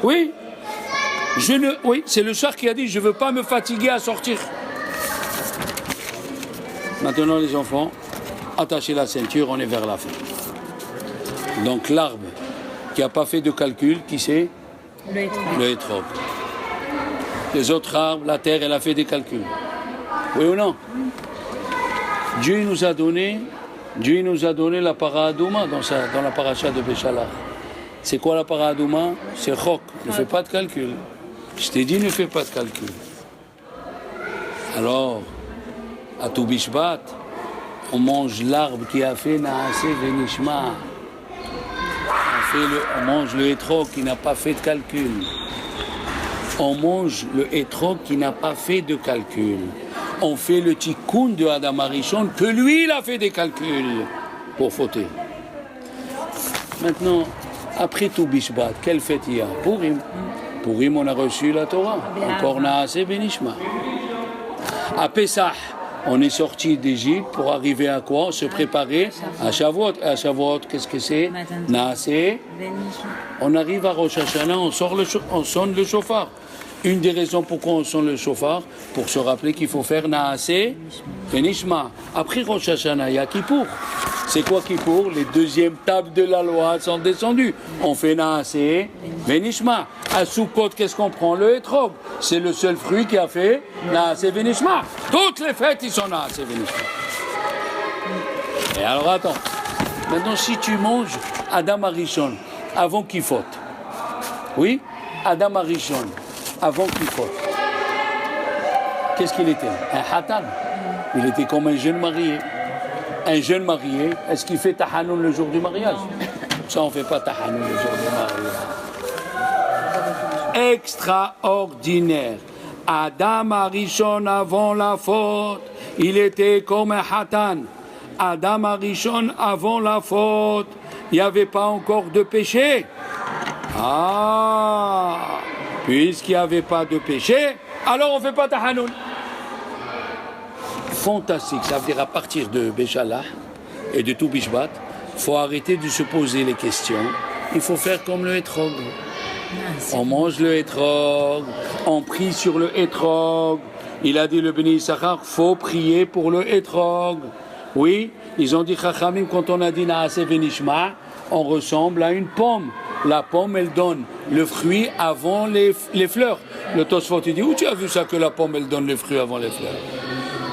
oui, c'est le Shach qui a dit, je ne veux pas me fatiguer à sortir. Maintenant les enfants, attachez la ceinture, on est vers la fin. Donc l'arbre qui n'a pas fait de calcul, qui c'est? Le hétrog. Les autres arbres, la terre, elle a fait des calculs. Oui ou non? Dieu nous a donné la paradouma dans la paracha de Béchalach. C'est quoi la paradouma? C'est chok, ne fais pas de calcul. Je t'ai dit, ne fais pas de calcul. Alors, à Tou Bishvat, on mange l'arbre qui a fait Naaseh Venishma. On mange le hétrog qui n'a pas fait de calcul. On mange le hétrog qui n'a pas fait de calcul. On fait le tikkun de Adam Arishon que lui, il a fait des calculs pour fauter. Maintenant, après Tou Bishvat, quelle fête il y a? Purim. Purim, on a reçu la Torah. Encore Naaseh Benishma. À Pesach, On est sorti d'Égypte pour arriver à quoi? Se préparer à Shavuot. À Shavuot, qu'est-ce que c'est? Naaseh. On arrive à Rosh Hashanah, on sonne le shofar. Une des raisons pourquoi on sonne le shofar, pour se rappeler qu'il faut faire Naaseh Venishma. Après Rosh Hashanah, il y a Kippour. C'est quoi Kippour? Les deuxièmes tables de la loi sont descendues. On fait Naaseh Venishma. À Sukkot, qu'est-ce qu'on prend? Le hétrog. C'est le seul fruit qui a fait Naaseh Venishma. Toutes les fêtes, ils sont Naaseh Venishma. Et alors attends. Maintenant, si tu manges Adam Arishon avant qu'il faute. Oui? Adam Arishon avant qu'il faute. Qu'est-ce qu'il était? Un hatan. Il était comme un jeune marié. Un jeune marié, est-ce qu'il fait tahanoun le jour du mariage? Ça, on ne fait pas tahanoun le jour du mariage. Extraordinaire. Adam Arishon avant la faute, il était comme un hatan. Adam Arishon avant la faute, il n'y avait pas encore de péché. Ah, puisqu'il n'y avait pas de péché, alors on ne fait pas tahanoun. Fantastique, ça veut dire à partir de Béchalah et de tout Bishvat, il faut arrêter de se poser les questions. Il faut faire comme le hétrog. On mange le hétrog, on prie sur le hétrog. Il a dit le Béni Issachar, faut prier pour le hétrog. Oui, ils ont dit Chachamim, quand on a dit Naaseh Venishma, on ressemble à une pomme. La pomme, elle donne le fruit avant les fleurs. Le Tosfot, il dit, où tu as vu ça que la pomme, elle donne le fruit avant les fleurs?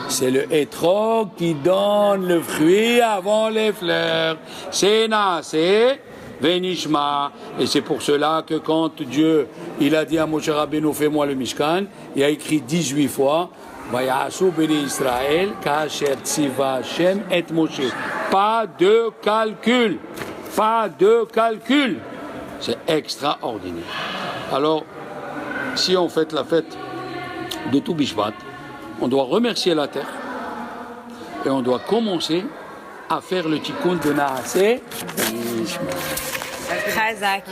C'est le hétrog qui donne le fruit avant les fleurs. C'est Naaseh Venishma. Et c'est pour cela que quand Dieu, il a dit à Moshe Rabbeinu, fais-moi le Mishkan, il a écrit 18 fois, Vayasu Beni Israël, Kasher Tziva Hashem et Moshe. Pas de calcul. Pas de calcul. C'est extraordinaire. Alors, si on fête la fête de tout Bishvat, on doit remercier la terre et on doit commencer à faire le tikkun de Naaseh. Chazak.